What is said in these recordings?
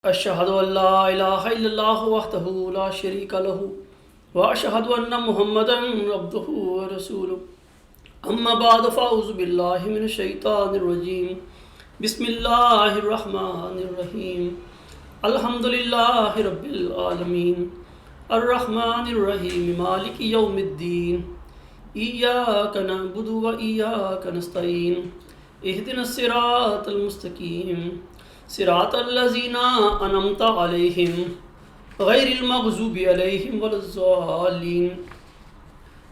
اشہد ان لا الہ الا اللہ وحدہ لا شریک لہ واشہد ان محمدا عبدہ ورسولہ اما بعد فاعوذ باللہ من الشیطان الرجیم بسم اللہ الرحمن الرحیم الحمد للہ رب العالمین الرحمن الرحیم مالک یوم الدین ایاک نعبد و ایاک نستعین اہدنا الصراط المستقیم صراط الذین انعمت علیہم غیر المغضوب علیہم ولا الضالین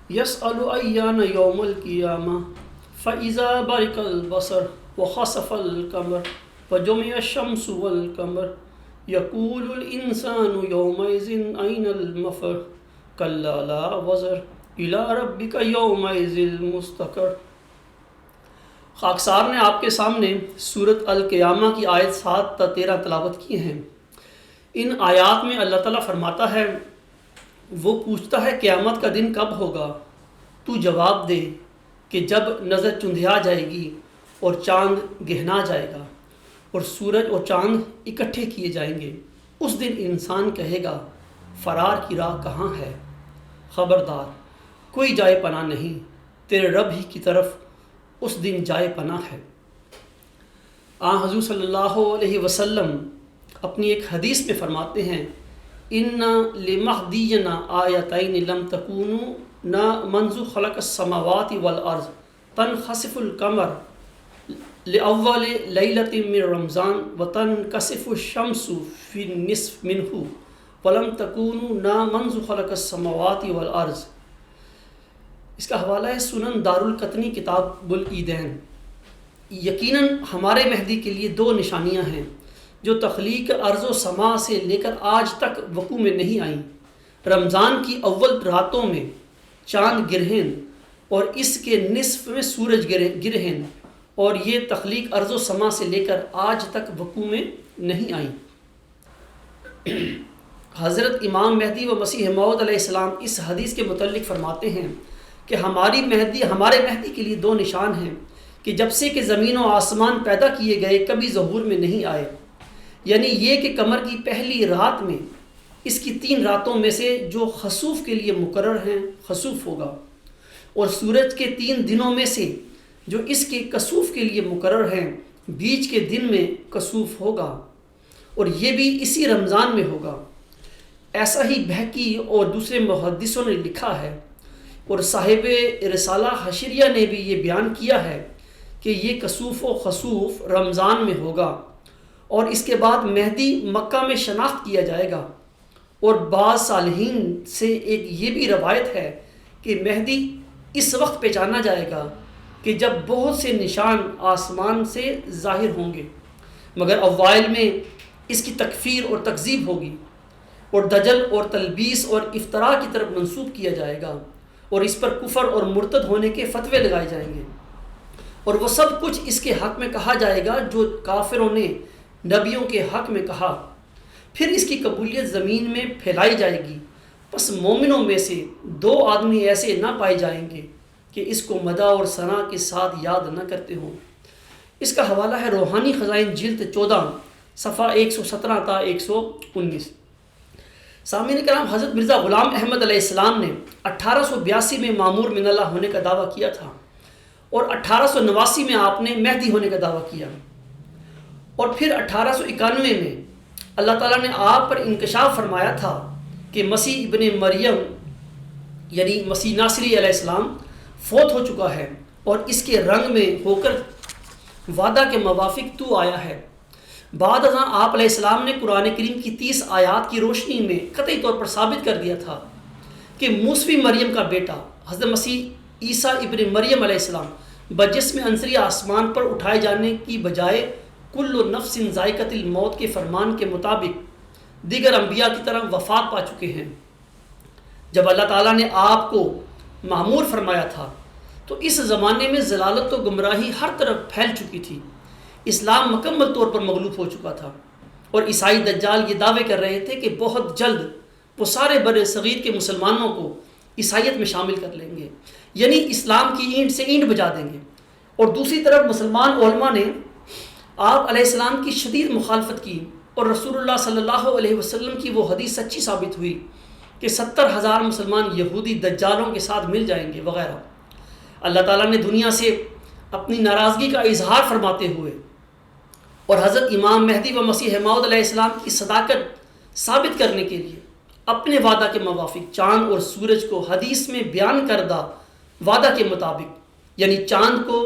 یسأل ایان یوم القیامہ فإذا برق البصر وخسف القمر وجمع الشمس والقمر یقول الانسان یومئذ این المفر کلا لا وزر الی ربک یومئذ المستقر۔ خاکسار نے آپ کے سامنے سورۃ القیامہ کی آیت 7 تا 13 تلاوت کی ہیں۔ ان آیات میں اللہ تعالیٰ فرماتا ہے، وہ پوچھتا ہے قیامت کا دن کب ہوگا، تو جواب دے کہ جب نظر چندھیا جائے گی اور چاند گہنا جائے گا اور سورج اور چاند اکٹھے کیے جائیں گے۔ اس دن انسان کہے گا فرار کی راہ کہاں ہے، خبردار کوئی جائے پناہ نہیں، تیرے رب ہی کی طرف اس دن جائے پناہ ہے۔ حضور صلی اللہ علیہ وسلم اپنی ایک حدیث میں فرماتے ہیں، ان لمہدینا آیتین لم تکونوا منذ خلق السماوات والارض تنخسف القمر لأول لیلۃ من رمضان وتنکسف الشمس فی النصف منہ ولم تکونوا منذ خلق السماوات والارض۔ اس کا حوالہ ہے سنن دارالقطنی کتاب العیدین۔ یقیناً ہمارے مہدی کے لیے 2 نشانیاں ہیں جو تخلیق ارض و سما سے لے کر آج تک وقوع میں نہیں آئیں۔ رمضان کی اول راتوں میں چاند گرہن اور اس کے نصف میں سورج گرہن، اور یہ تخلیق ارض و سما سے لے کر آج تک وقوع میں نہیں آئیں۔ حضرت امام مہدی و مسیح موعود علیہ السلام اس حدیث کے متعلق فرماتے ہیں کہ ہمارے مہدی کے لیے 2 نشان ہیں کہ جب سے کہ زمین و آسمان پیدا کیے گئے کبھی ظہور میں نہیں آئے، یعنی یہ کہ قمر کی پہلی رات میں اس کی 3 راتوں میں سے جو خسوف کے لیے مقرر ہیں خسوف ہوگا، اور سورج کے 3 دنوں میں سے جو اس کے کسوف کے لیے مقرر ہیں بیچ کے دن میں کسوف ہوگا، اور یہ بھی اسی رمضان میں ہوگا۔ ایسا ہی بہقی اور دوسرے محدثوں نے لکھا ہے، اور صاحب رسالہ حشریہ نے بھی یہ بیان کیا ہے کہ یہ کسوف و خسوف رمضان میں ہوگا، اور اس کے بعد مہدی مکہ میں شناخت کیا جائے گا۔ اور بعض صالحین سے ایک یہ بھی روایت ہے کہ مہدی اس وقت پہچانا جائے گا کہ جب بہت سے نشان آسمان سے ظاہر ہوں گے، مگر اوائل میں اس کی تکفیر اور تکذیب ہوگی، اور دجل اور تلبیس اور افطراء کی طرف منسوب کیا جائے گا، اور اس پر کفر اور مرتد ہونے کے فتوے لگائے جائیں گے، اور وہ سب کچھ اس کے حق میں کہا جائے گا جو کافروں نے نبیوں کے حق میں کہا۔ پھر اس کی قبولیت زمین میں پھیلائی جائے گی، پس مومنوں میں سے 2 آدمی ایسے نہ پائے جائیں گے کہ اس کو مدح اور ثنا کے ساتھ یاد نہ کرتے ہوں۔ اس کا حوالہ ہے روحانی خزائن جلد 14 صفحہ 117 تا 119۔ سامعین کرام، حضرت مرزا غلام احمد علیہ السلام نے 1882 میں مامور من اللہ ہونے کا دعویٰ کیا تھا، اور 1889 میں آپ نے مہدی ہونے کا دعویٰ کیا، اور پھر 1891 میں اللہ تعالیٰ نے آپ پر انکشاف فرمایا تھا کہ مسیح ابن مریم یعنی مسیح ناصری علیہ السلام فوت ہو چکا ہے، اور اس کے رنگ میں ہو کر وعدہ کے موافق تو آیا ہے۔ بعد ازاں آپ علیہ السلام نے قرآن کریم کی 30 آیات کی روشنی میں قطعی طور پر ثابت کر دیا تھا کہ موسوی مریم کا بیٹا حضرت مسیح عیسیٰ ابن مریم علیہ السلام بجسم عنصری آسمان پر اٹھائے جانے کی بجائے کل نفس ذائقۃ الموت کے فرمان کے مطابق دیگر انبیاء کی طرح وفات پا چکے ہیں۔ جب اللہ تعالیٰ نے آپ کو معمور فرمایا تھا تو اس زمانے میں ضلالت و گمراہی ہر طرف پھیل چکی تھی، اسلام مکمل طور پر مغلوب ہو چکا تھا، اور عیسائی دجال یہ دعوے کر رہے تھے کہ بہت جلد وہ سارے بر صغیر کے مسلمانوں کو عیسائیت میں شامل کر لیں گے، یعنی اسلام کی اینٹ سے اینٹ بجا دیں گے۔ اور دوسری طرف مسلمان علماء نے آپ علیہ السلام کی شدید مخالفت کی اور رسول اللہ صلی اللہ علیہ وسلم کی وہ حدیث سچی ثابت ہوئی کہ 70,000 مسلمان یہودی دجالوں کے ساتھ مل جائیں گے وغیرہ، اللہ تعالیٰ نے دنیا سے اپنی ناراضگی کا اظہار فرماتے ہوئے اور حضرت امام مہدی و مسیح موعود علیہ السلام کی صداقت ثابت کرنے کے لیے اپنے وعدہ کے موافق چاند اور سورج کو حدیث میں بیان کردہ وعدہ کے مطابق، یعنی چاند کو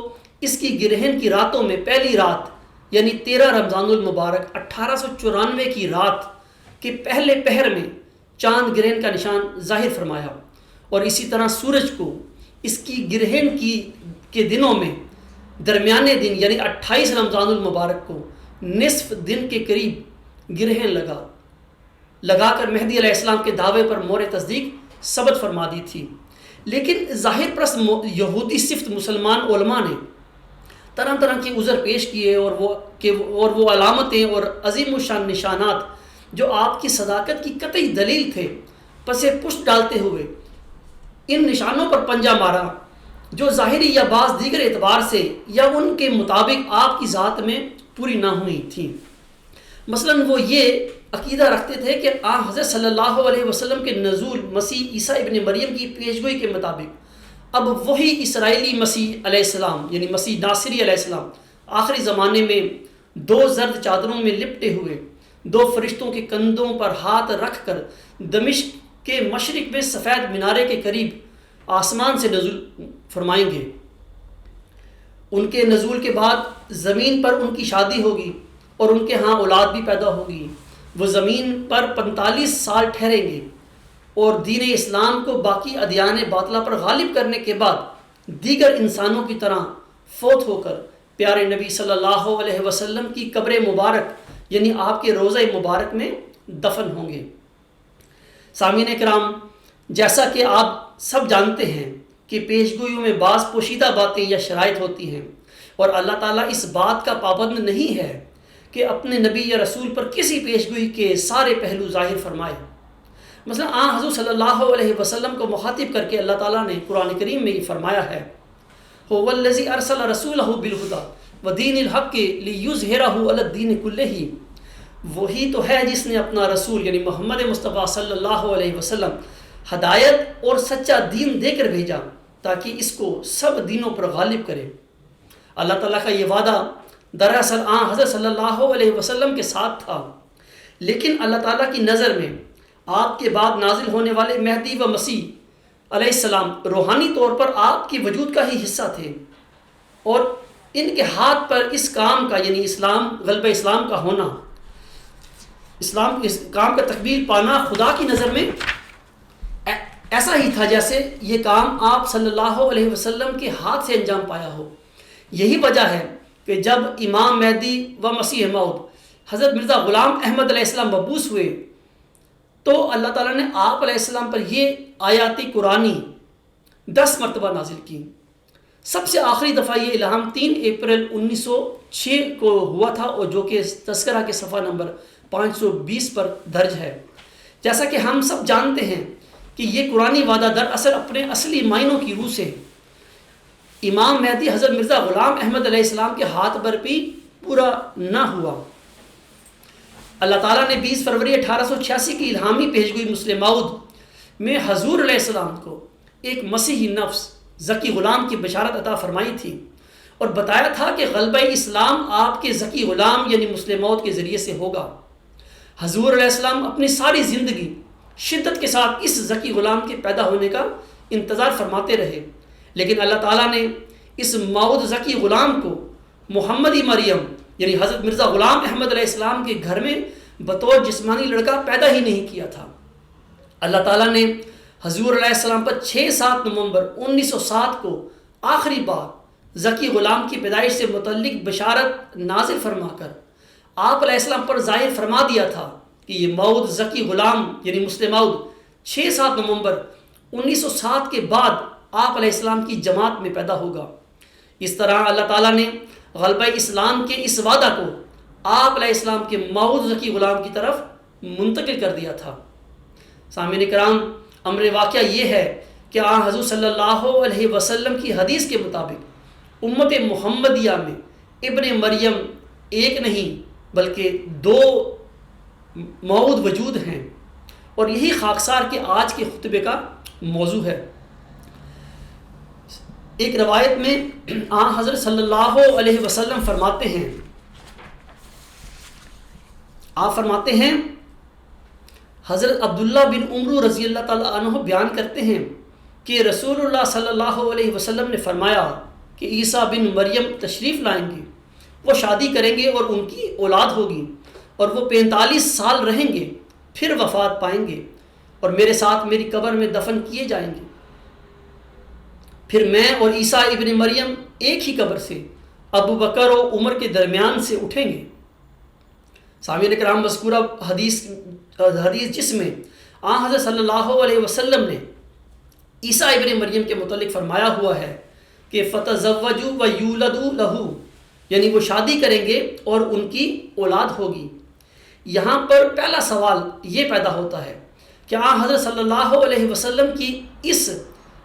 اس کی گرہن کی راتوں میں پہلی رات یعنی 13 رمضان المبارک 1894 کی رات کے پہلے پہر میں چاند گرہن کا نشان ظاہر فرمایا، اور اسی طرح سورج کو اس کی گرہن کے دنوں میں درمیانے دن یعنی 28 رمضان المبارک کو نصف دن کے قریب گرہن لگا کر مہدی علیہ السلام کے دعوے پر مور تصدیق ثبت فرما دی تھی۔ لیکن ظاہر پرست یہودی صفت مسلمان علماء نے طرح طرح کے عذر پیش کیے اور وہ علامتیں اور عظیم الشان نشانات جو آپ کی صداقت کی قطعی دلیل تھے پسے پشت ڈالتے ہوئے ان نشانوں پر پنجہ مارا جو ظاہری یا بعض دیگر اعتبار سے یا ان کے مطابق آپ کی ذات میں پوری نہ ہوئی تھیں۔ مثلاً وہ یہ عقیدہ رکھتے تھے کہ حضرت صلی اللہ علیہ وسلم کے نزول مسیح عیسیٰ ابن مریم کی پیشگوئی کے مطابق اب وہی اسرائیلی مسیح علیہ السلام یعنی مسیح ناصری علیہ السلام آخری زمانے میں 2 زرد چادروں میں لپٹے ہوئے 2 فرشتوں کے کندھوں پر ہاتھ رکھ کر دمشق کے مشرق میں سفید مینارے کے قریب آسمان سے نزول فرمائیں گے۔ ان کے نزول کے بعد زمین پر ان کی شادی ہوگی اور ان کے ہاں اولاد بھی پیدا ہوگی۔ وہ زمین پر 45 سال ٹھہریں گے اور دین اسلام کو باقی ادیان باطلہ پر غالب کرنے کے بعد دیگر انسانوں کی طرح فوت ہو کر پیارے نبی صلی اللہ علیہ وسلم کی قبر مبارک یعنی آپ کے روضہ مبارک میں دفن ہوں گے۔ سامعین کرام، جیسا کہ آپ سب جانتے ہیں کہ پیشگوئیوں میں بعض پوشیدہ باتیں یا شرائط ہوتی ہیں، اور اللہ تعالیٰ اس بات کا پابند نہیں ہے کہ اپنے نبی یا رسول پر کسی پیشگوئی کے سارے پہلو ظاہر فرمائے۔ مثلا حضور صلی اللہ علیہ وسلم کو مخاطب کر کے اللہ تعالیٰ نے قرآن کریم میں یہ فرمایا ہے، هو الذی ارسل رسولہ بالہدی ودین الحق لیظہرہ علی الدین کلہ، وہی تو ہے جس نے اپنا رسول یعنی محمد مصطفیٰ صلی اللہ علیہ وسلم ہدایت اور سچا دین دے کر بھیجا تاکہ اس کو سب دینوں پر غالب کرے۔ اللہ تعالیٰ کا یہ وعدہ دراصل حضرت صلی اللہ علیہ وسلم کے ساتھ تھا، لیکن اللہ تعالیٰ کی نظر میں آپ کے بعد نازل ہونے والے مہدی و مسیح علیہ السلام روحانی طور پر آپ کے وجود کا ہی حصہ تھے، اور ان کے ہاتھ پر اس کام کا یعنی غلبہ اسلام کا ہونا، اسلام اس کام کا تکمیل پانا خدا کی نظر میں ایسا ہی تھا جیسے یہ کام آپ صلی اللہ علیہ وسلم کے ہاتھ سے انجام پایا ہو۔ یہی وجہ ہے کہ جب امام مہدی و مسیح موعود حضرت مرزا غلام احمد علیہ السلام مبعوث ہوئے تو اللہ تعالیٰ نے آپ علیہ السلام پر یہ آیاتی قرآنی 10 مرتبہ نازل کی۔ سب سے آخری دفعہ یہ الہام 3 اپریل 1906 کو ہوا تھا، اور جو کہ تذکرہ کے صفحہ نمبر 520 پر درج ہے۔ جیسا کہ ہم سب جانتے ہیں کہ یہ قرآنی وعدہ دراصل اپنے اصلی معنوں کی روح سے امام مہدی حضرت مرزا غلام احمد علیہ السلام کے ہاتھ پر بھی پورا نہ ہوا۔ اللہ تعالیٰ نے 20 فروری 1886 کی الہامی پیشگوئی مسلم موعود میں حضور علیہ السلام کو ایک مسیحی نفس ذکی غلام کی بشارت عطا فرمائی تھی، اور بتایا تھا کہ غلبہ اسلام آپ کے ذکی غلام یعنی مسلم موعود کے ذریعے سے ہوگا۔ حضور علیہ السلام اپنی ساری زندگی شدت کے ساتھ اس ذکی غلام کے پیدا ہونے کا انتظار فرماتے رہے، لیکن اللہ تعالیٰ نے اس موعود ذکی غلام کو محمدی مریم یعنی حضرت مرزا غلام احمد علیہ السلام کے گھر میں بطور جسمانی لڑکا پیدا ہی نہیں کیا تھا۔ اللہ تعالیٰ نے حضور علیہ السلام پر 6-7 نومبر 1907 کو آخری بار ذکی غلام کی پیدائش سے متعلق بشارت نازل فرما کر آپ علیہ السلام پر ظاہر فرما دیا تھا کہ یہ موعود ذکی غلام یعنی مسلم موعود 6-7 نومبر 1907 کے بعد آپ علیہ السلام کی جماعت میں پیدا ہوگا۔ اس طرح اللہ تعالیٰ نے غلبہ اسلام کے اس وعدہ کو آپ علیہ السلام کے موعود ذکی غلام کی طرف منتقل کر دیا تھا۔ سامعین کرام، امر واقعہ یہ ہے کہ حضور صلی اللہ علیہ وسلم کی حدیث کے مطابق امت محمدیہ میں ابن مریم ایک نہیں بلکہ 2 موعود وجود ہیں، اور یہی خاکسار کے آج کے خطبے کا موضوع ہے۔ ایک روایت میں آن حضرت صلی اللہ علیہ وسلم فرماتے ہیں، آپ فرماتے ہیں، حضرت عبداللہ بن عمرو رضی اللہ تعالیٰ عنہ بیان کرتے ہیں کہ رسول اللہ صلی اللہ علیہ وسلم نے فرمایا کہ عیسیٰ بن مریم تشریف لائیں گے، وہ شادی کریں گے اور ان کی اولاد ہوگی، اور وہ 45 سال رہیں گے، پھر وفات پائیں گے اور میرے ساتھ میری قبر میں دفن کیے جائیں گے۔ پھر میں اور عیسیٰ ابن مریم ایک ہی قبر سے ابو بکر و عمر کے درمیان سے اٹھیں گے۔ سامعین کرام، مذکورہ حدیث جس میں آن حضرت صلی اللہ علیہ وسلم نے عیسیٰ ابن مریم کے متعلق فرمایا ہوا ہے کہ فتزوجوا ویولدوا لہ، یعنی وہ شادی کریں گے اور ان کی اولاد ہوگی۔ یہاں پر پہلا سوال یہ پیدا ہوتا ہے کہ آن حضرت صلی اللہ علیہ وسلم کی اس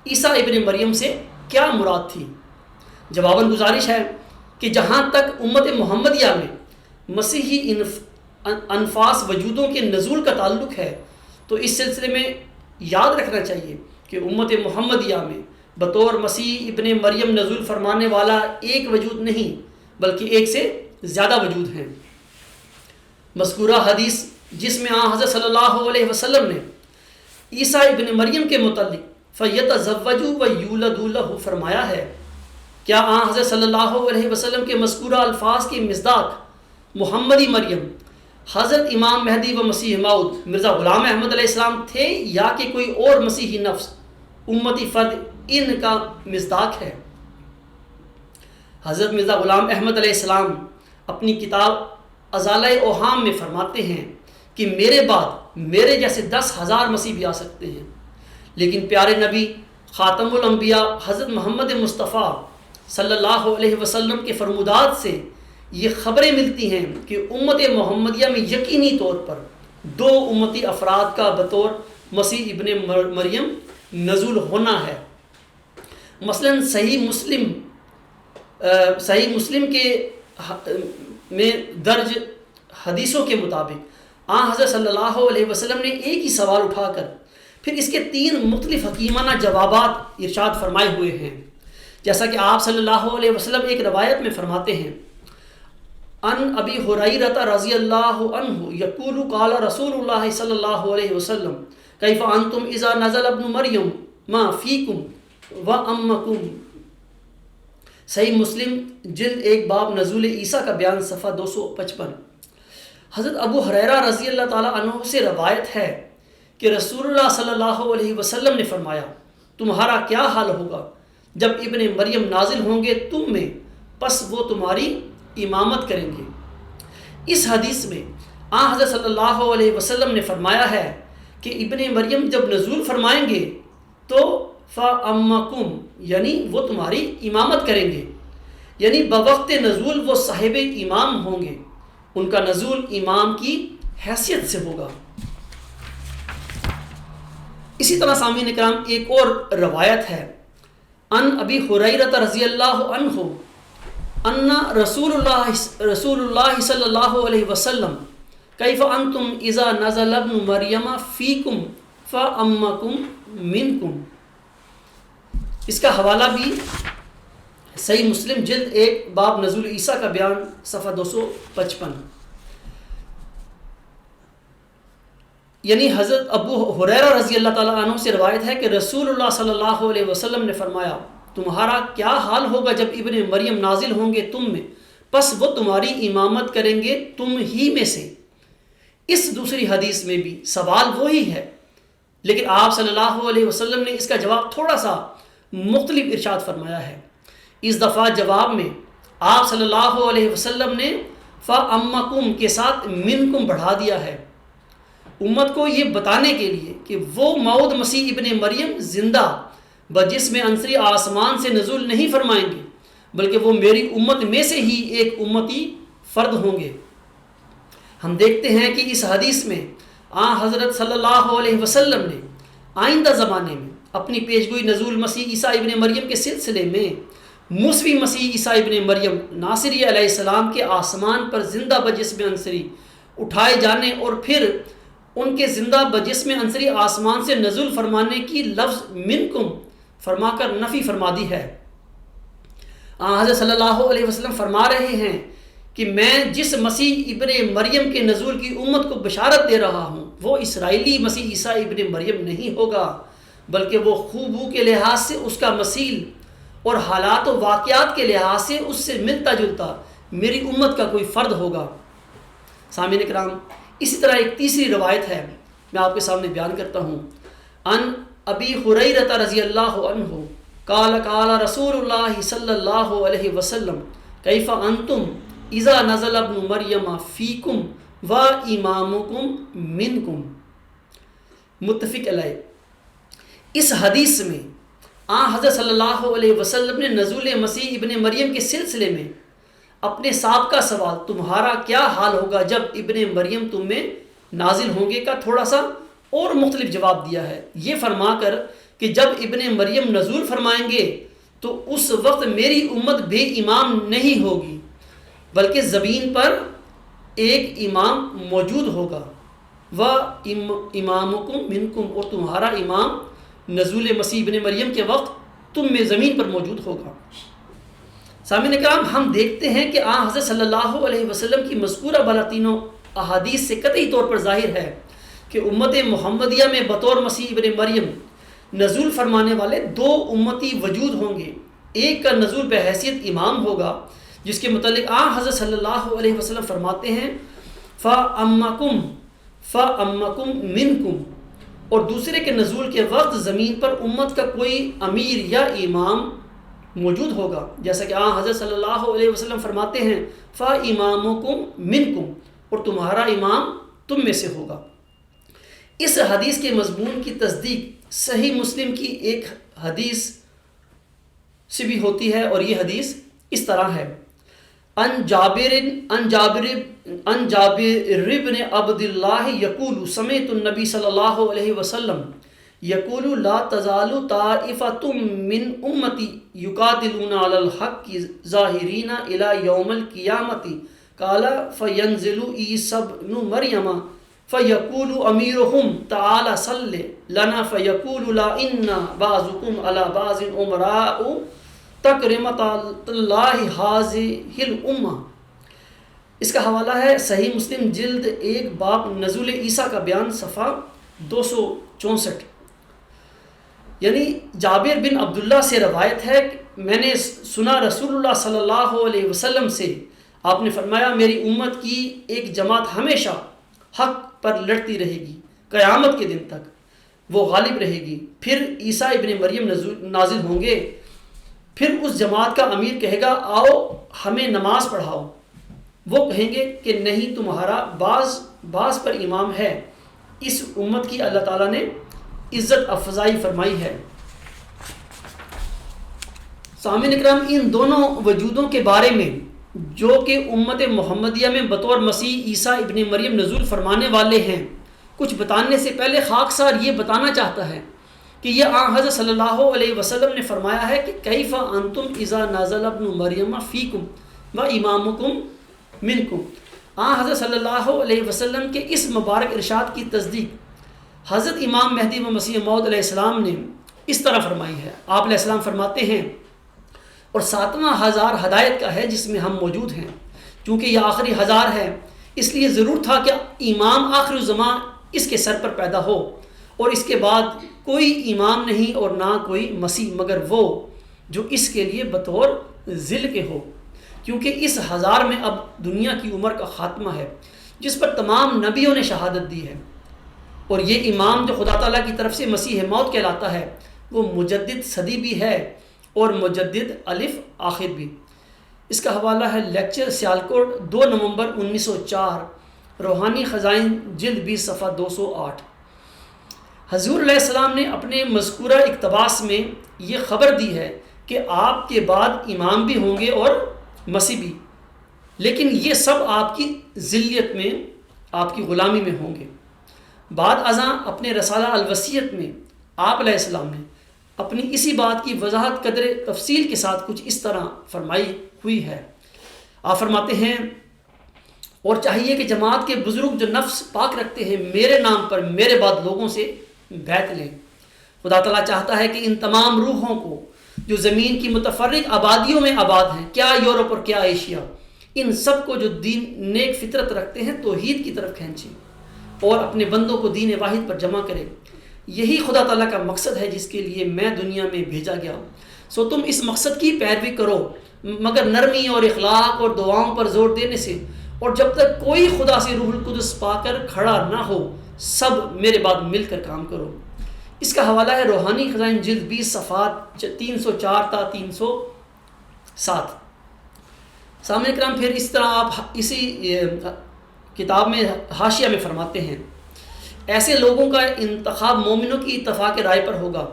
عیسیٰ ابن مریم سے کیا مراد تھی؟ جواباً گزارش ہے کہ جہاں تک امت محمدیہ میں مسیحی انفاس وجودوں کے نزول کا تعلق ہے تو اس سلسلے میں یاد رکھنا چاہیے کہ امت محمدیہ میں بطور مسیح ابن مریم نزول فرمانے والا ایک وجود نہیں بلکہ ایک سے زیادہ وجود ہیں۔ مذکورہ حدیث جس میں آن حضرت صلی اللہ علیہ وسلم نے عیسیٰ ابن مریم کے متعلق فَيَتَزَوَّجُوا وَيُولَدُوا لَهُ فرمایا ہے، کیا آن حضرت صلی اللہ علیہ وسلم کے مذکورہ الفاظ کی مصداق محمدی مریم حضرت امام مہدی و مسیح موعود مرزا غلام احمد علیہ السلام تھے یا کہ کوئی اور مسیحی نفس امتی فرد ان کا مصداق ہے؟ حضرت مرزا غلام احمد علیہ السلام اپنی کتاب ازالہ اوہام میں فرماتے ہیں کہ میرے بعد میرے جیسے 10,000 مسیح بھی آ سکتے ہیں، لیکن پیارے نبی خاتم الانبیاء حضرت محمد مصطفیٰ صلی اللہ علیہ وسلم کے فرمودات سے یہ خبریں ملتی ہیں کہ امت محمدیہ میں یقینی طور پر 2 امتی افراد کا بطور مسیح ابن مریم نزول ہونا ہے۔ مثلا صحیح مسلم کے میں درج حدیثوں کے مطابق آن حضرت صلی اللہ علیہ وسلم نے ایک ہی سوال اٹھا کر پھر اس کے 3 مختلف حکیمانہ جوابات ارشاد فرمائے ہوئے ہیں، جیسا کہ آپ صلی اللہ علیہ وسلم ایک روایت میں فرماتے ہیں، ان ابی ہریرہ رضی اللہ عنہ یقول قال رسول اللہ صلی اللہ علیہ وسلم کیف انتم اذا نزل ابن مریم ما فیکم و امکم۔ صحیح مسلم جلد 1 باب نزول عیسیٰ کا بیان صفحہ 255۔ حضرت ابو ہریرہ رضی اللہ تعالیٰ عنہ سے روایت ہے کہ رسول اللہ صلی اللہ علیہ وسلم نے فرمایا، تمہارا کیا حال ہوگا جب ابن مریم نازل ہوں گے تم میں، پس وہ تمہاری امامت کریں گے۔ اس حدیث میں آن حضرت صلی اللہ علیہ وسلم نے فرمایا ہے کہ ابن مریم جب نزول فرمائیں گے تو فَأَمَّكُمْ، یعنی وہ تمہاری امامت کریں گے، یعنی بوقت نزول وہ صاحب امام ہوں گے، ان کا نزول امام کی حیثیت سے ہوگا۔ اسی طرح سامعین کرام ایک اور روایت ہے، ان ابی ہریرہ رضی اللہ عنہ ان رسول اللہ صلی اللہ علیہ وسلم کیف انتم اذا نزل ابن مریم فیکم فامکم منکم۔ اس کا حوالہ بھی صحیح مسلم جلد 1 باب نزول عیسیٰ کا بیان صفحہ 255۔ یعنی حضرت ابو ہریرہ رضی اللہ تعالیٰ عنہ سے روایت ہے کہ رسول اللہ صلی اللہ علیہ وسلم نے فرمایا، تمہارا کیا حال ہوگا جب ابن مریم نازل ہوں گے تم میں، پس وہ تمہاری امامت کریں گے تم ہی میں سے۔ اس دوسری حدیث میں بھی سوال وہی ہے، لیکن آپ صلی اللہ علیہ وسلم نے اس کا جواب تھوڑا سا مختلف ارشاد فرمایا ہے۔ اس دفعہ جواب میں آپ صلی اللہ علیہ وسلم نے فَأَمَّكُمْ کے ساتھ مِنْكُمْ بڑھا دیا ہے، امت کو یہ بتانے کے لیے کہ وہ موعود مسیح ابن مریم زندہ بجسم عنصری آسمان سے نزول نہیں فرمائیں گے، بلکہ وہ میری امت میں سے ہی ایک امتی فرد ہوں گے۔ ہم دیکھتے ہیں کہ اس حدیث میں آن حضرت صلی اللہ علیہ وسلم نے آئندہ زمانے میں اپنی پیشگوئی نزول مسیح عیسیٰ ابن مریم کے سلسلے میں موسوی مسیح عیسیٰ ابن مریم ناصری علیہ السلام کے آسمان پر زندہ بجسم عنصری اٹھائے جانے اور پھر ان کے زندہ بجسم عنصری آسمان سے نزول فرمانے کی لفظ منکم فرما کر نفی فرما دی ہے۔ حضرت صلی اللہ علیہ وسلم فرما رہے ہیں کہ میں جس مسیح ابن مریم کے نزول کی امت کو بشارت دے رہا ہوں وہ اسرائیلی مسیح عیسیٰ ابن مریم نہیں ہوگا، بلکہ وہ خوبو کے لحاظ سے اس کا مثیل اور حالات و واقعات کے لحاظ سے اس سے ملتا جلتا میری امت کا کوئی فرد ہوگا۔ سامعین کرام، اسی طرح ایک تیسری روایت ہے، میں آپ کے سامنے بیان کرتا ہوں۔ ان ابی ہریرہ رضی اللہ عنہ قال قال رسول اللہ صلی اللہ علیہ وسلم کیف انتم اذا نزل ابن مریم فیکم و امامکم منکم، متفق علیہ۔ اس حدیث میں حضرت صلی اللہ علیہ وسلم نے نزول مسیح ابن مریم کے سلسلے میں اپنے سابقہ سوال تمہارا کیا حال ہوگا جب ابن مریم تم میں نازل ہوں گے کا تھوڑا سا اور مختلف جواب دیا ہے، یہ فرما کر کہ جب ابن مریم نزول فرمائیں گے تو اس وقت میری امت بے امام نہیں ہوگی بلکہ زمین پر ایک امام موجود ہوگا، و امامکم منکم، اور تمہارا امام نزول مسیح ابن مریم کے وقت تم میں زمین پر موجود ہوگا۔ سامعین کرام، ہم دیکھتے ہیں کہ حضرت صلی اللہ علیہ وسلم کی مذکورہ بالا تینوں احادیث سے قطعی طور پر ظاہر ہے کہ امت محمدیہ میں بطور مسیح ابن مریم نزول فرمانے والے دو امتی وجود ہوں گے۔ ایک کا نزول بحیثیت امام ہوگا جس کے متعلق حضرت صلی اللہ علیہ وسلم فرماتے ہیں فَأَمَّكُمْ مِنْكُمْ، اور دوسرے کے نزول کے وقت زمین پر امت کا کوئی امیر یا امام موجود ہوگا، جیسا کہ حضرت صلی اللہ علیہ وسلم فرماتے ہیں فَإِمَامُكُمْ مِنْكُمْ، اور تمہارا امام تم میں سے ہوگا۔ اس حدیث کے مضمون کی تصدیق صحیح مسلم کی ایک حدیث سے بھی ہوتی ہے، اور یہ حدیث اس طرح ہے۔ ان جابر بن عبد اللہ یقول سمعت النبی صلی اللہ علیہ وسلم یقول لا تزال طائفۃ من امتی یقاتلون علی الحق ظاہرین الی یوم القیامۃ قال فینزل عیسی ابن مریم فیقول امیرہم تعالی صل لنا فیقول لا ان بعضکم علی بعض امراء تکرمۃ اللہ ھذہ الامہ۔ اس کا حوالہ ہے صحیح مسلم جلد 1 باب نزول عیسیٰ کا بیان صفحہ 264۔ یعنی جابر بن عبداللہ سے روایت ہے کہ میں نے سنا رسول اللہ صلی اللہ علیہ وسلم سے، آپ نے فرمایا میری امت کی ایک جماعت ہمیشہ حق پر لڑتی رہے گی قیامت کے دن تک، وہ غالب رہے گی۔ پھر عیسیٰ ابن مریم نازل ہوں گے، پھر اس جماعت کا امیر کہے گا آؤ ہمیں نماز پڑھاؤ، وہ کہیں گے کہ نہیں تمہارا بعض پر امام ہے۔ اس امت کی اللہ تعالیٰ نے عزت افزائی فرمائی ہے۔ سامعین اکرام، ان دونوں وجودوں کے بارے میں جو کہ امت محمدیہ میں بطور مسیح عیسیٰ ابن مریم نزول فرمانے والے ہیں، کچھ بتانے سے پہلے خاکسار یہ بتانا چاہتا ہے کہ یہ حضرت صلی اللہ علیہ وسلم نے فرمایا ہے کہ کیف انتم اذا نزل ابن مریم فیکم و امامکم منکم۔ حضرت صلی اللہ علیہ وسلم کے اس مبارک ارشاد کی تصدیق حضرت امام مہدی و مسیح موعود علیہ السلام نے اس طرح فرمائی ہے۔ آپ علیہ السلام فرماتے ہیں اور 7واں ہزار ہدایت کا ہے جس میں ہم موجود ہیں، چونکہ یہ آخری ہزار ہے اس لیے ضرور تھا کہ امام آخر الزمان اس کے سر پر پیدا ہو، اور اس کے بعد کوئی امام نہیں اور نہ کوئی مسیح مگر وہ جو اس کے لیے بطور ذل کے ہو، کیونکہ اس ہزار میں اب دنیا کی عمر کا خاتمہ ہے جس پر تمام نبیوں نے شہادت دی ہے، اور یہ امام جو خدا تعالیٰ کی طرف سے مسیح موعود کہلاتا ہے وہ مجدد صدی بھی ہے اور مجدد الف آخر بھی۔ اس کا حوالہ ہے لیکچر سیالکوٹ 2 نومبر 1904، روحانی خزائن جلد 20 صفحہ 208۔ حضور علیہ السلام نے اپنے مذکورہ اقتباس میں یہ خبر دی ہے کہ آپ کے بعد امام بھی ہوں گے اور مسیح بھی، لیکن یہ سب آپ کی ذلیت میں، آپ کی غلامی میں ہوں گے۔ بعد ازاں اپنے رسالہ الوصیت میں آپ علیہ السلام نے اپنی اسی بات کی وضاحت قدر تفصیل کے ساتھ کچھ اس طرح فرمائی ہوئی ہے۔ آپ فرماتے ہیں اور چاہیے کہ جماعت کے بزرگ جو نفس پاک رکھتے ہیں میرے نام پر میرے بعد لوگوں سے بیعت لیں۔ خدا تعالیٰ چاہتا ہے کہ ان تمام روحوں کو جو زمین کی متفرق آبادیوں میں آباد ہیں، کیا یورپ اور کیا ایشیا، ان سب کو جو دین نیک فطرت رکھتے ہیں توحید کی طرف کھینچیں اور اپنے بندوں کو دین واحد پر جمع کریں۔ یہی خدا تعالیٰ کا مقصد ہے جس کے لیے میں دنیا میں بھیجا گیا۔ سو تم اس مقصد کی پیروی کرو، مگر نرمی اور اخلاق اور دعاؤں پر زور دینے سے، اور جب تک کوئی خدا سے روح القدس پا کر کھڑا نہ ہو، سب میرے بعد مل کر کام کرو۔ اس کا حوالہ ہے روحانی خزائن جلد 20 صفحات 304 تا 307۔ سامعین کرام، پھر اس طرح آپ اسی کتاب میں حاشیہ میں فرماتے ہیں، ایسے لوگوں کا انتخاب مومنوں کی اتفاق رائے پر ہوگا،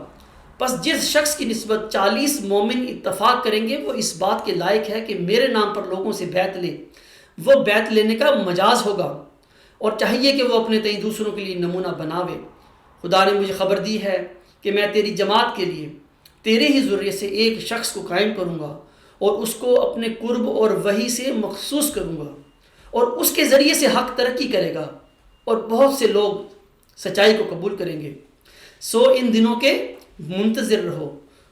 پس جس شخص کی نسبت 40 مومن اتفاق کریں گے وہ اس بات کے لائق ہے کہ میرے نام پر لوگوں سے بیعت لے۔ وہ بیعت لینے کا مجاز ہوگا، اور چاہیے کہ وہ اپنے تئیں دوسروں کے لیے نمونہ بناوے۔ خدا نے مجھے خبر دی ہے کہ میں تیری جماعت کے لیے تیرے ہی ذریعے سے ایک شخص کو قائم کروں گا، اور اس کو اپنے قرب اور وحی سے مخصوص کروں گا، اور اس کے ذریعے سے حق ترقی کرے گا، اور بہت سے لوگ سچائی کو قبول کریں گے۔ سو ان دنوں کے منتظر رہو،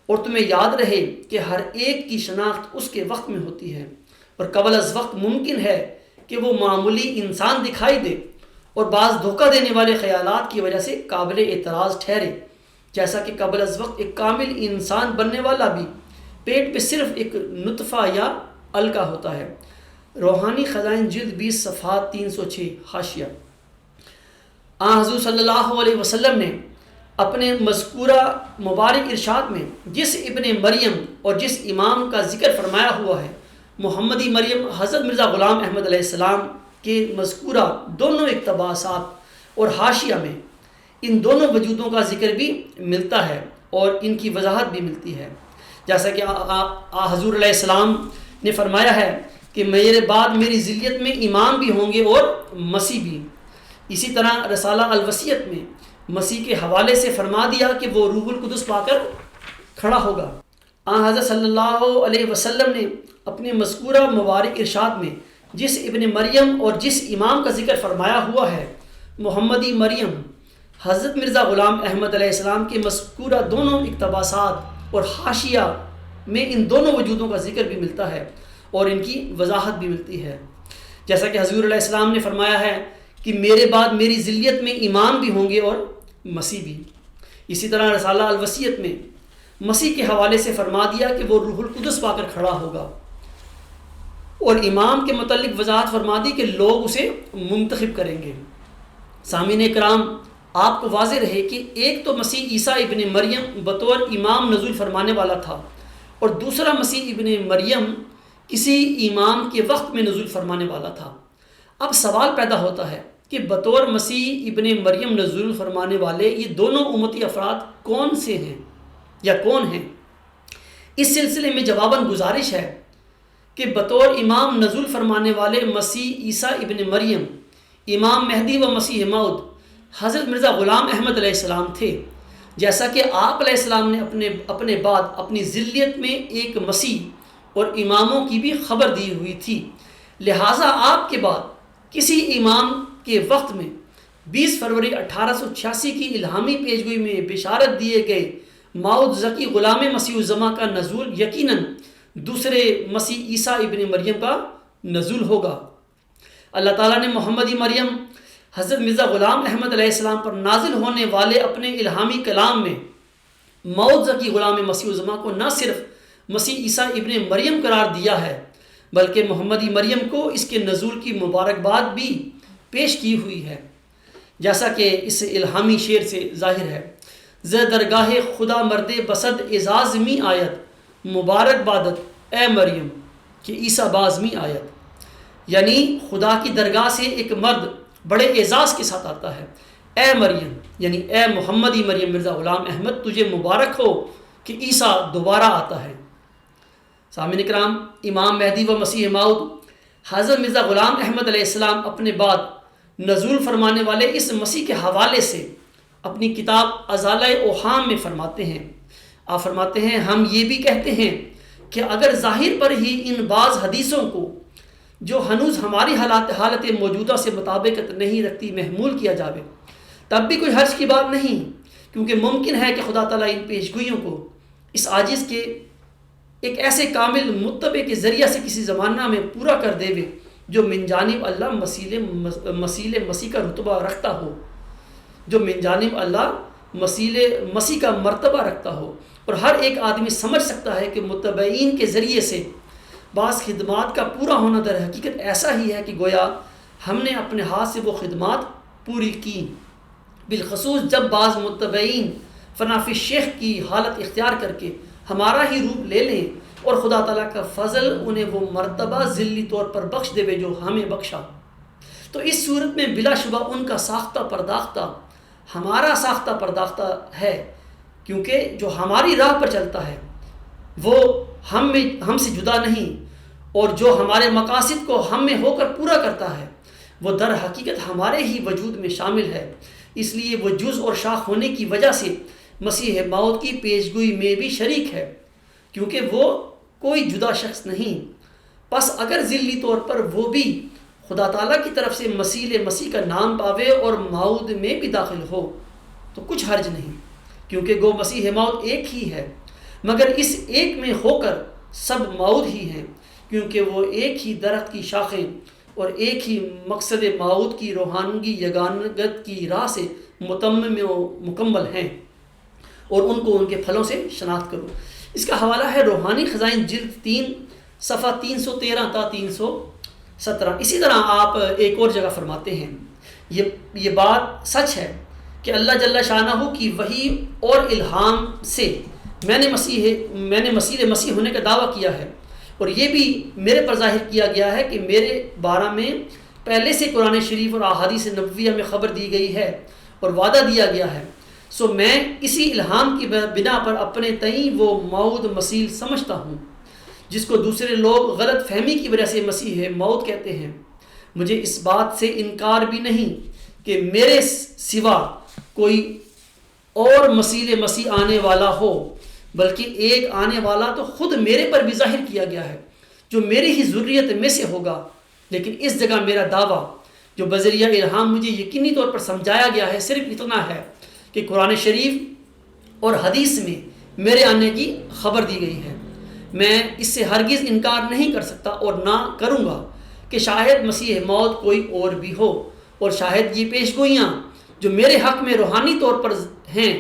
اور تمہیں یاد رہے کہ ہر ایک کی شناخت اس کے وقت میں ہوتی ہے، اور قبل از وقت ممکن ہے کہ وہ معمولی انسان دکھائی دے اور بعض دھوکہ دینے والے خیالات کی وجہ سے قابل اعتراض ٹھہرے، جیسا کہ قبل از وقت ایک کامل انسان بننے والا بھی پیٹ پہ صرف ایک نطفہ یا علقہ ہوتا ہے۔ روحانی خزائن جلد 20 صفحات 306 حاشیہ۔ حضور صلی اللہ علیہ وسلم نے اپنے مذکورہ مبارک ارشاد میں جس ابن مریم اور جس امام کا ذکر فرمایا ہوا ہے، محمدی مریم حضرت مرزا غلام احمد علیہ السلام کے مذکورہ دونوں اقتباسات اور حاشیہ میں ان دونوں وجودوں کا ذکر بھی ملتا ہے اور ان کی وضاحت بھی ملتی ہے، جیسا کہ حضور علیہ السلام نے فرمایا ہے کہ میرے بعد میری ذلیت میں امام بھی ہوں گے اور مسیح بھی۔ اسی طرح رسالہ الوصیت میں مسیح کے حوالے سے فرما دیا کہ وہ روح القدس پا کر کھڑا ہوگا۔ حضرت صلی اللہ علیہ وسلم نے اپنے مذکورہ مبارک ارشاد میں جس ابن مریم اور جس امام کا ذکر فرمایا ہوا ہے، محمدی مریم حضرت مرزا غلام احمد علیہ السلام کے مذکورہ دونوں اقتباسات اور حاشیہ میں ان دونوں وجودوں کا ذکر بھی ملتا ہے اور ان کی وضاحت بھی ملتی ہے، جیسا کہ حضور علیہ السلام نے فرمایا ہے کہ میرے بعد میری ذلیت میں امام بھی ہوں گے اور مسیح بھی۔ اسی طرح رسالہ الوصیت میں مسیح کے حوالے سے فرما دیا کہ وہ روح القدس پا کر کھڑا ہوگا، اور امام کے متعلق وضاحت فرما دی کہ لوگ اسے منتخب کریں گے۔ سامعین کرام، آپ کو واضح رہے کہ ایک تو مسیح عیسیٰ ابن مریم بطور امام نزول فرمانے والا تھا، اور دوسرا مسیح ابن مریم کسی امام کے وقت میں نزول فرمانے والا تھا۔ اب سوال پیدا ہوتا ہے کہ بطور مسیح ابن مریم نزول فرمانے والے یہ دونوں امتی افراد کون سے ہیں یا کون ہیں؟ اس سلسلے میں جواباً گزارش ہے کہ بطور امام نزول فرمانے والے مسیح عیسیٰ ابن مریم، امام مہدی و مسیح موعود حضرت مرزا غلام احمد علیہ السلام تھے، جیسا کہ آپ علیہ السلام نے اپنے بعد اپنی ذلیت میں ایک مسیح اور اماموں کی بھی خبر دی ہوئی تھی۔ لہٰذا آپ کے بعد کسی امام کے وقت میں 20 فروری 1886 کی الہامی پیشگوئی میں بشارت دیے گئے موعود ذکی غلام مسیح الزماں کا نزول یقیناً دوسرے مسیح عیسیٰ ابن مریم کا نزول ہوگا۔ اللہ تعالیٰ نے محمدی مریم حضرت مرزا غلام احمد علیہ السلام پر نازل ہونے والے اپنے الہامی کلام میں موعود ذکی غلام مسیح الزماں کو نہ صرف مسیح عیسیٰ ابن مریم قرار دیا ہے، بلکہ محمدی مریم کو اس کے نزول کی مبارکباد بھی پیش کی ہوئی ہے، جیسا کہ اس الہامی شعر سے ظاہر ہے۔ ز درگاہ خدا مرد بسد اعزاز می آیت، مبارک بادت اے مریم کہ عیسیٰ باز می آیت، یعنی خدا کی درگاہ سے ایک مرد بڑے اعزاز کے ساتھ آتا ہے۔ اے مریم یعنی اے محمدی مریم مرزا غلام احمد، تجھے مبارک ہو کہ عیسیٰ دوبارہ آتا ہے۔ سامعین کرام، امام مہدی و مسیح موعود حضرت مرزا غلام احمد علیہ السلام اپنے بعد نزول فرمانے والے اس مسیح کے حوالے سے اپنی کتاب ازالہ اوہام میں فرماتے ہیں۔ آپ فرماتے ہیں، ہم یہ بھی کہتے ہیں کہ اگر ظاہر پر ہی ان بعض حدیثوں کو جو ہنوز ہماری حالت موجودہ سے مطابقت نہیں رکھتی محمول کیا جاوے، تب بھی کوئی حرج کی بات نہیں، کیونکہ ممکن ہے کہ خدا تعالیٰ ان پیشگوئیوں کو اس عاجز کے ایک ایسے کامل متبع کے ذریعہ سے کسی زمانہ میں پورا کر دے جو من جانب اللہ مسیل مسیح کا رتبہ رکھتا ہو، جو من جانب اللہ مسیح کا مرتبہ رکھتا ہو، اور ہر ایک آدمی سمجھ سکتا ہے کہ متبعین کے ذریعے سے بعض خدمات کا پورا ہونا در حقیقت ایسا ہی ہے کہ گویا ہم نے اپنے ہاتھ سے وہ خدمات پوری کی، بالخصوص جب بعض متبعین فنافی شیخ کی حالت اختیار کر کے ہمارا ہی روپ لے لیں، اور خدا تعالیٰ کا فضل انہیں وہ مرتبہ ذلی طور پر بخش دے جو ہمیں بخشا، تو اس صورت میں بلا شبہ ان کا ساختہ پرداختہ ہمارا ساختہ پرداختہ ہے، کیونکہ جو ہماری راہ پر چلتا ہے وہ ہم سے جدا نہیں، اور جو ہمارے مقاصد کو ہم میں ہو کر پورا کرتا ہے وہ در حقیقت ہمارے ہی وجود میں شامل ہے، اس لیے وہ جز اور شاخ ہونے کی وجہ سے مسیح موت کی پیشگوئی میں بھی شریک ہے، کیونکہ وہ کوئی جدا شخص نہیں۔ پس اگر ذلی طور پر وہ بھی خدا تعالیٰ کی طرف سے مسیح کا نام پاوے اور موعود میں بھی داخل ہو تو کچھ حرج نہیں، کیونکہ گو مسیح موت ایک ہی ہے، مگر اس ایک میں ہو کر سب موعود ہی ہیں، کیونکہ وہ ایک ہی درخت کی شاخیں اور ایک ہی مقصد موعود کی روحانگی یگانگت کی راہ سے متمم و مکمل ہیں، اور ان کو ان کے پھلوں سے شناخت کرو۔ اس کا حوالہ ہے روحانی خزائن جلد 3 صفحہ 313 تا 317۔ اسی طرح آپ ایک اور جگہ فرماتے ہیں، یہ بات سچ ہے کہ اللہ جل شانہ کی وحی اور الہام سے میں نے مسیح ہونے کا دعویٰ کیا ہے، اور یہ بھی میرے پر ظاہر کیا گیا ہے کہ میرے بارے میں پہلے سے قرآن شریف اور احادیث نبویہ میں خبر دی گئی ہے اور وعدہ دیا گیا ہے، سو میں اسی الہام کی بنا پر اپنے تئیں وہ موعود مسیح سمجھتا ہوں، جس کو دوسرے لوگ غلط فہمی کی وجہ سے مسیح موت کہتے ہیں۔ مجھے اس بات سے انکار بھی نہیں کہ میرے سوا کوئی اور مسیح آنے والا ہو، بلکہ ایک آنے والا تو خود میرے پر بھی ظاہر کیا گیا ہے جو میری ہی ذریت میں سے ہوگا، لیکن اس جگہ میرا دعویٰ جو بذریعہ الہام مجھے یقینی طور پر سمجھایا گیا ہے صرف اتنا ہے کہ قرآن شریف اور حدیث میں میرے آنے کی خبر دی گئی ہے۔ میں اس سے ہرگز انکار نہیں کر سکتا اور نہ کروں گا کہ شاید مسیح موت کوئی اور بھی ہو، اور شاید یہ پیشگوئیاں جو میرے حق میں روحانی طور پر ہیں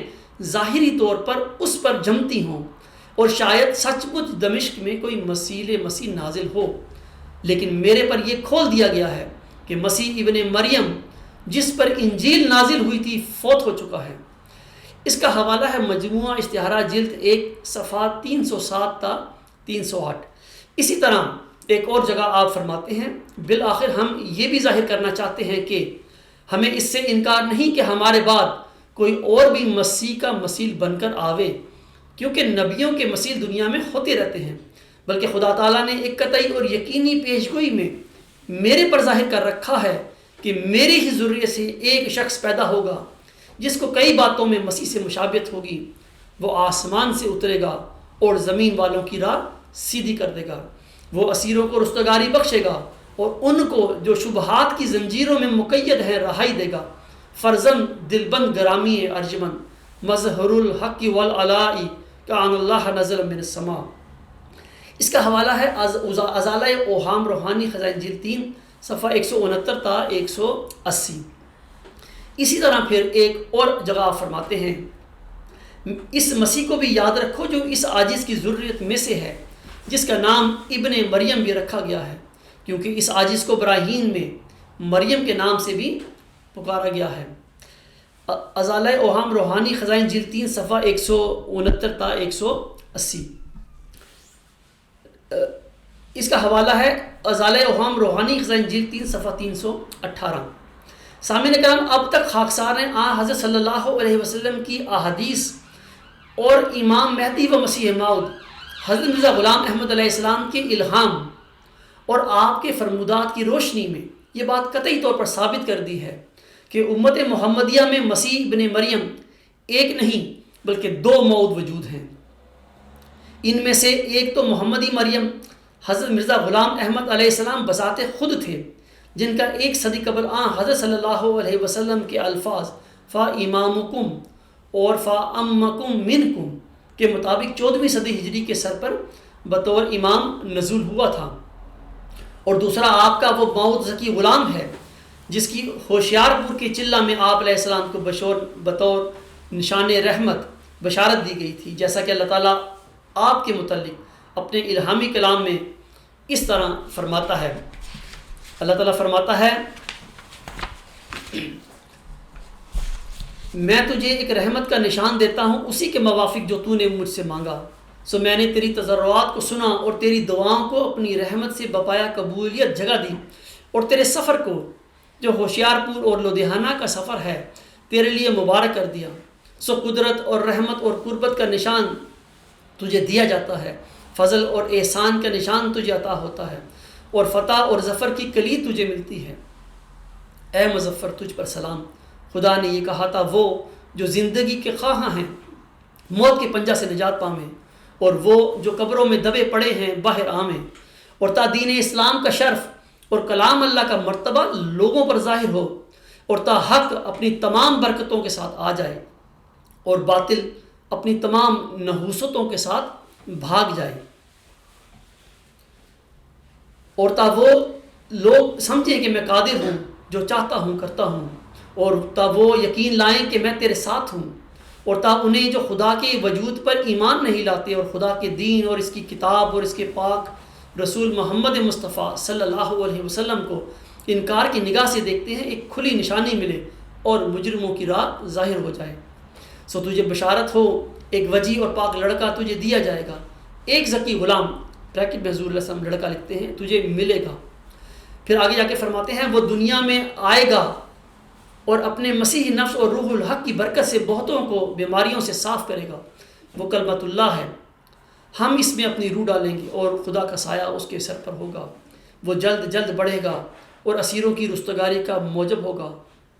ظاہری طور پر اس پر جمتی ہوں، اور شاید سچ مچ دمشق میں کوئی مسیح نازل ہو، لیکن میرے پر یہ کھول دیا گیا ہے کہ مسیح ابن مریم جس پر انجیل نازل ہوئی تھی فوت ہو چکا ہے۔ اس کا حوالہ ہے مجموعہ اشتہارہ جلد 1 صفحہ 307 تا 308۔ اسی طرح ایک اور جگہ آپ فرماتے ہیں، بالآخر ہم یہ بھی ظاہر کرنا چاہتے ہیں کہ ہمیں اس سے انکار نہیں کہ ہمارے بعد کوئی اور بھی مسیح کا مسیح بن کر آوے، کیونکہ نبیوں کے مسیح دنیا میں ہوتے رہتے ہیں، بلکہ خدا تعالیٰ نے ایک قطعی اور یقینی پیشگوئی میں میرے پر ظاہر کر رکھا ہے کہ میری ہی ذریعے سے ایک شخص پیدا ہوگا جس کو کئی باتوں میں مسیح سے مشابہت ہوگی، وہ آسمان سے اترے گا اور زمین والوں کی راہ سیدھی کر دے گا، وہ اسیروں کو رستگاری بخشے گا اور ان کو جو شبہات کی زنجیروں میں مقید ہیں رہائی دے گا، فرزند دلبند گرامی ارجمند مظہر الحق والعلاء کان اللہ نزل من السماء۔ اس کا حوالہ ہے ازالہ اوہام روحانی خزائن جلد 3 صفحہ 169 تا 180۔ اسی طرح پھر ایک اور جگہ آپ فرماتے ہیں، اس مسیح کو بھی یاد رکھو جو اس عاجز کی ذریت میں سے ہے، جس کا نام ابن مریم بھی رکھا گیا ہے، کیونکہ اس عاجز کو براہین میں مریم کے نام سے بھی پکارا گیا ہے۔ ازالہ اوہام روحانی خزائن جلد 3 صفحہ 169 تا 180۔ اس کا حوالہ ہے ازالہ اوہام روحانی خزائن جلد 3 صفحہ 318۔ سامعین کرام، اب تک خاکسار نے حضرت صلی اللہ علیہ وسلم کی احادیث اور امام مہدی و مسیح موعود حضرت مرزا غلام احمد علیہ السلام کے الہام اور آپ کے فرمودات کی روشنی میں یہ بات قطعی طور پر ثابت کر دی ہے کہ امت محمدیہ میں مسیح ابن مریم ایک نہیں بلکہ 2 موعود وجود ہیں۔ ان میں سے ایک تو محمدی مریم حضرت مرزا غلام احمد علیہ السلام بذات خود تھے جن کا 1 صدی قبل حضرت صلی اللہ علیہ وسلم کے الفاظ فا امامکم اور فا امکم منکم کے مطابق 14ویں صدی ہجری کے سر پر بطور امام نزول ہوا تھا، اور دوسرا آپ کا وہ ماؤد ذکی غلام ہے جس کی ہوشیار پور کے چلہ میں آپ علیہ السلام کو بطور نشان رحمت بشارت دی گئی تھی، جیسا کہ اللہ تعالیٰ آپ کے متعلق اپنے الہامی کلام میں اس طرح فرماتا ہے۔ اللہ تعالیٰ فرماتا ہے میں تجھے ایک رحمت کا نشان دیتا ہوں اسی کے موافق جو تو نے مجھ سے مانگا، سو میں نے تیری تضرعات کو سنا اور تیری دعاؤں کو اپنی رحمت سے بپایا قبولیت جگہ دی، اور تیرے سفر کو جو ہوشیار پور اور لدھیانہ کا سفر ہے تیرے لیے مبارک کر دیا، سو قدرت اور رحمت اور قربت کا نشان تجھے دیا جاتا ہے، فضل اور احسان کا نشان تجھے عطا ہوتا ہے، اور فتح اور ظفر کی کلید تجھے ملتی ہے۔ اے مظفر تجھ پر سلام، خدا نے یہ کہا تھا وہ جو زندگی کے خواہاں ہیں موت کے پنجہ سے نجات پامیں، اور وہ جو قبروں میں دبے پڑے ہیں باہر آمیں، اور تا دین اسلام کا شرف اور کلام اللہ کا مرتبہ لوگوں پر ظاہر ہو، اور تا حق اپنی تمام برکتوں کے ساتھ آ جائے اور باطل اپنی تمام نحوستوں کے ساتھ بھاگ جائے، اور تا وہ لوگ سمجھیں کہ میں قادر ہوں، جو چاہتا ہوں کرتا ہوں، اور تا وہ یقین لائیں کہ میں تیرے ساتھ ہوں، اور تا انہیں جو خدا کے وجود پر ایمان نہیں لاتے اور خدا کے دین اور اس کی کتاب اور اس کے پاک رسول محمد مصطفیٰ صلی اللہ علیہ وسلم کو انکار کی نگاہ سے دیکھتے ہیں، ایک کھلی نشانی ملے اور مجرموں کی راہ ظاہر ہو جائے۔ سو تجھے بشارت ہو، ایک وجی اور پاک لڑکا تجھے دیا جائے گا، ایک ذکی غلام بریکٹ میں حضور علیہ السلام لڑکا لکھتے ہیں تجھے ملے گا۔ پھر آگے جا کے فرماتے ہیں وہ دنیا میں آئے گا اور اپنے مسیحی نفس اور روح الحق کی برکت سے بہتوں کو بیماریوں سے صاف کرے گا، وہ کلمت اللہ ہے، ہم اس میں اپنی روح ڈالیں گے اور خدا کا سایہ اس کے سر پر ہوگا، وہ جلد جلد بڑھے گا اور اسیروں کی رستگاری کا موجب ہوگا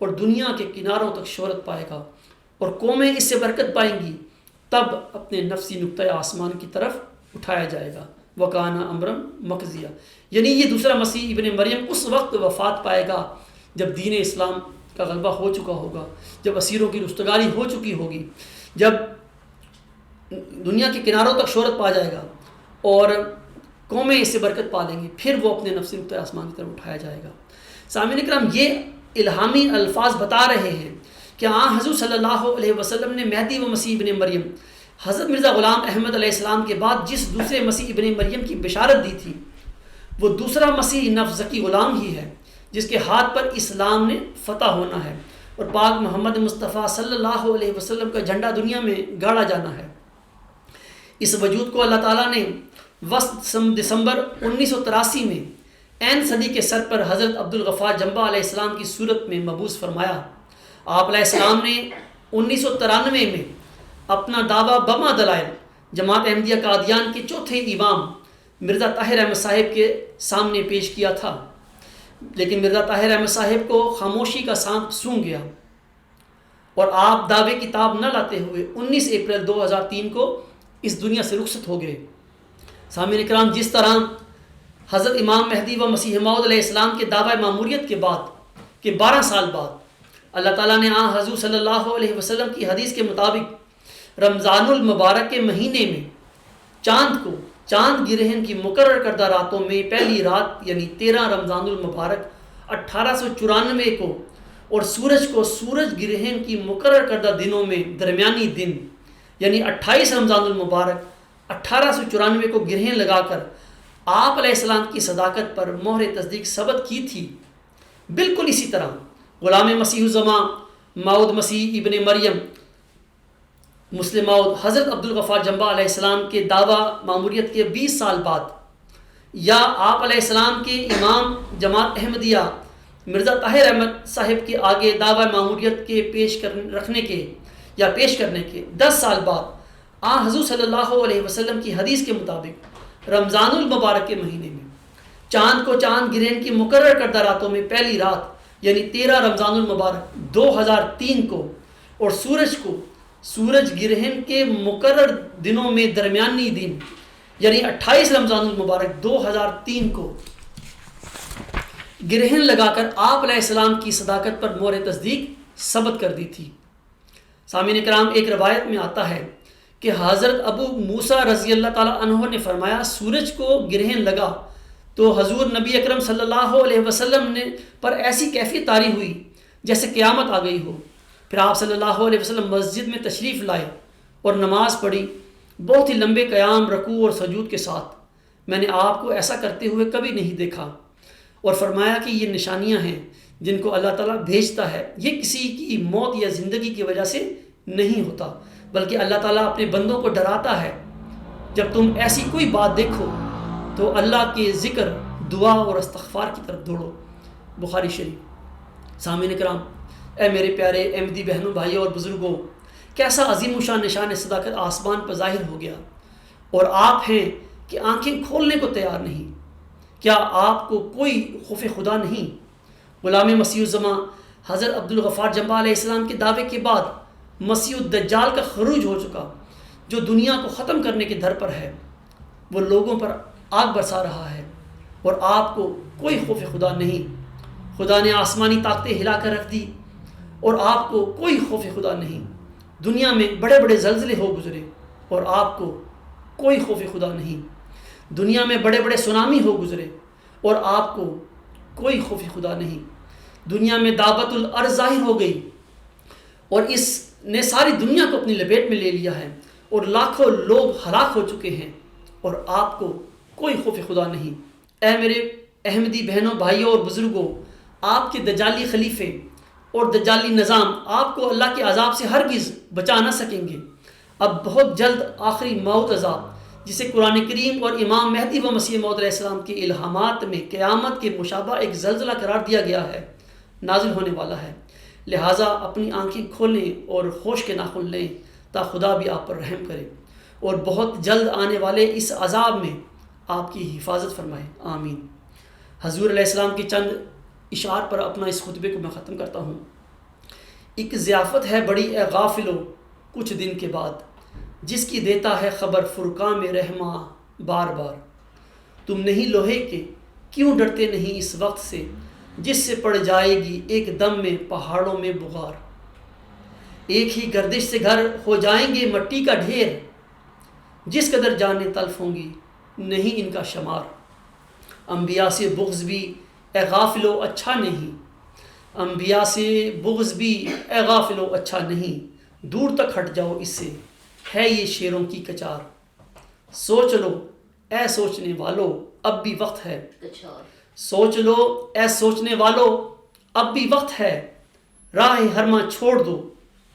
اور دنیا کے کناروں تک شہرت پائے گا، اور قومیں اس سے برکت پائیں گی، تب اپنے نفسی نقطۂ آسمان کی طرف اٹھایا جائے گا، وکانا امرم مقضیہ، یعنی یہ دوسرا مسیح ابن مریم اس وقت وفات پائے گا جب دین اسلام کا غلبہ ہو چکا ہوگا، جب اسیروں کی رستگاری ہو چکی ہوگی، جب دنیا کے کناروں تک شہرت پا جائے گا اور قومیں اس سے برکت پا لیں گی، پھر وہ اپنے نفسی نقطۂ آسمان کی طرف اٹھایا جائے گا۔ سامعین کرام، یہ الہامی الفاظ بتا رہے ہیں کہ حضور صلی اللہ علیہ وسلم نے مہدی و مسیح ابن مریم حضرت مرزا غلام احمد علیہ السلام کے بعد جس دوسرے مسیح ابن مریم کی بشارت دی تھی، وہ دوسرا مسیح نفس ذکی غلام ہی ہے جس کے ہاتھ پر اسلام نے فتح ہونا ہے اور پاک محمد مصطفیٰ صلی اللہ علیہ وسلم کا جھنڈا دنیا میں گاڑا جانا ہے۔ اس وجود کو اللہ تعالیٰ نے وسط دسمبر 1983 میں عین صدی کے سر پر حضرت عبدالغفار جنبہ علیہ السلام کی صورت میں مبعوث فرمایا۔ آپ علیہ السلام نے 1993 میں اپنا دعویٰ بما دلائل جماعت احمدیہ قادیان کے چوتھے امام مرزا طاہر احمد صاحب کے سامنے پیش کیا تھا، لیکن مرزا طاہر احمد صاحب کو خاموشی کا سانپ سونگھ گیا اور آپ دعوے کتاب نہ لاتے ہوئے 19 اپریل 2003 کو اس دنیا سے رخصت ہو گئے۔ سامعین کرام، جس طرح حضرت امام مہدی و مسیح موعود علیہ السلام کے دعوی ماموریت کے بعد کے 12 سال بعد اللہ تعالیٰ نے حضور صلی اللہ علیہ وسلم کی حدیث کے مطابق رمضان المبارک کے مہینے میں چاند گرہن کی مقرر کردہ راتوں میں پہلی رات یعنی 13 رمضان المبارک 1894 کو اور سورج کو سورج گرہن کی مقرر کردہ دنوں میں درمیانی دن یعنی 28 رمضان المبارک 1894 کو گرہن لگا کر آپ علیہ السلام کی صداقت پر مہر تصدیق ثبت کی تھی۔ بالکل اسی طرح غلام مسیح الزماں موعود مسیح ابن مریم مسلم موعود حضرت عبدالغفار جنبہ علیہ السلام کے دعویٰ ماموریت کے 20 سال بعد یا آپ علیہ السلام کے امام جماعت احمدیہ مرزا طاہر احمد صاحب کے آگے دعویٰ ماموریت کے پیش کرنے کے 10 سال بعد حضور صلی اللہ علیہ وسلم کی حدیث کے مطابق رمضان المبارک کے مہینے میں چاند کو چاند گرہن کی مقرر کردہ راتوں میں پہلی رات یعنی 13 رمضان المبارک 2003 کو اور سورج کو سورج گرہن کے مقرر دنوں میں درمیانی دن یعنی 28 رمضان المبارک 2003 کو گرہن لگا کر آپ علیہ السلام کی صداقت پر مہر تصدیق ثبت کر دی تھی۔ سامعین کرام، ایک روایت میں آتا ہے کہ حضرت ابو موسیٰ رضی اللہ تعالیٰ عنہ نے فرمایا سورج کو گرہن لگا تو حضور نبی اکرم صلی اللہ علیہ وسلم نے پر ایسی کیفیت طاری ہوئی جیسے قیامت آ گئی ہو۔ پھر آپ صلی اللہ علیہ وسلم مسجد میں تشریف لائے اور نماز پڑھی، بہت ہی لمبے قیام، رکوع اور سجود کے ساتھ۔ میں نے آپ کو ایسا کرتے ہوئے کبھی نہیں دیکھا، اور فرمایا کہ یہ نشانیاں ہیں جن کو اللہ تعالیٰ بھیجتا ہے، یہ کسی کی موت یا زندگی کی وجہ سے نہیں ہوتا، بلکہ اللہ تعالیٰ اپنے بندوں کو ڈراتا ہے۔ جب تم ایسی کوئی بات دیکھو تو اللہ کے ذکر، دعا اور استغفار کی طرف دوڑو۔ بخاری شریف۔ سامعین کرام، اے میرے پیارے احمدی بہنوں، بھائیوں اور بزرگوں، کیسا عظیم و شان نشان صداقت آسمان پر ظاہر ہو گیا، اور آپ ہیں کہ آنکھیں کھولنے کو تیار نہیں۔ کیا آپ کو کوئی خوف خدا نہیں؟ غلام مسیح الزماں حضرت عبدالغفار جمبہ علیہ السلام کے دعوے کے بعد مسیح الدجال کا خروج ہو چکا، جو دنیا کو ختم کرنے کے در پر ہے۔ وہ لوگوں پر آگ برسا رہا ہے، اور آپ کو کوئی خوف خدا نہیں۔ خدا نے آسمانی طاقتیں ہلا کر رکھ دی، اور آپ کو کوئی خوف خدا نہیں۔ دنیا میں بڑے بڑے زلزلے ہو گزرے، اور آپ کو کوئی خوف خدا نہیں۔ دنیا میں بڑے بڑے سونامی ہو گزرے، اور آپ کو کوئی خوف خدا نہیں۔ دنیا میں دعوت الارض ظاہر ہو گئی، اور اس نے ساری دنیا کو اپنی لپیٹ میں لے لیا ہے، اور لاکھوں لوگ ہلاک ہو چکے ہیں، اور آپ کو کوئی خوف خدا نہیں۔ اے میرے احمدی بہنوں، بھائیوں اور بزرگوں، آپ کے دجالی خلیفے اور دجالی نظام آپ کو اللہ کے عذاب سے ہرگز بچا نہ سکیں گے۔ اب بہت جلد آخری موت عذاب، جسے قرآن کریم اور امام مہدی و مسیح موعود علیہ السلام کے الہامات میں قیامت کے مشابہ ایک زلزلہ قرار دیا گیا ہے، نازل ہونے والا ہے۔ لہٰذا اپنی آنکھیں کھولیں اور ہوش کے ناخن لیں، تا خدا بھی آپ پر رحم کرے، اور بہت جلد آنے والے اس عذاب میں آپ کی حفاظت فرمائے، آمین۔ حضور علیہ السلام کی چند اشعار پر اپنا اس خطبے کو میں ختم کرتا ہوں۔ ایک ضیافت ہے بڑی اے غافلو کچھ دن کے بعد، جس کی دیتا ہے خبر فرقان میں رحماں بار بار۔ تم نہیں لوہے کے کیوں ڈرتے نہیں اس وقت سے، جس سے پڑ جائے گی ایک دم میں پہاڑوں میں بغار۔ ایک ہی گردش سے گھر ہو جائیں گے مٹی کا ڈھیر، جس قدر جانیں تلف ہوں گی نہیں ان کا شمار۔ انبیاء سے بغض بھی اے غافلو اچھا نہیں، انبیاء سے بغض بھی اے غافلو اچھا نہیں، دور تک ہٹ جاؤ اس سے ہے یہ شیروں کی کچار۔ سوچ لو اے سوچنے والو اب بھی وقت ہے، سوچ لو اے سوچنے والو اب بھی وقت ہے، راہ ہرما چھوڑ دو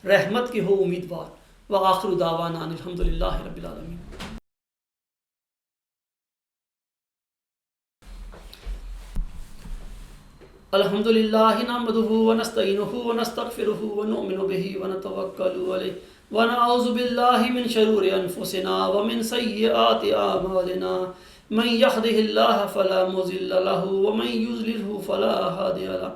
رحمت کے ہو امیدوار۔ وآخر دعوانا ان الحمدللہ رب العالمین۔ الحمد للہ نحمده ونستعینه ونستغفره ونؤمن به ونتوکل علیہ ونعوذ باللہ من شرور انفسنا ومن سیئات اعمالنا، من يهده الله فلا مضل له ومن يضلله فلا هادي له،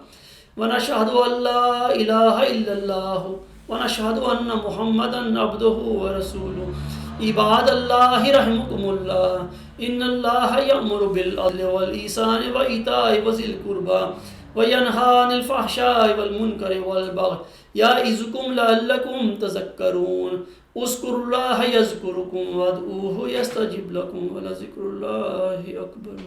ونشهد ان لا اله الا الله ونشهد ان محمدا عبده ورسوله۔ عباد اللہ رحمكم اللہ، ان اللہ یأمر بالعدل والإحسان وإیتاء ذی القربى وینہی عن الفحشاء والمنکر والبغی یعظکم لعلکم تذکرون۔ اذکروا اللہ یذکرکم وادعوہ یستجب لکم ولذکر اللہ اکبر۔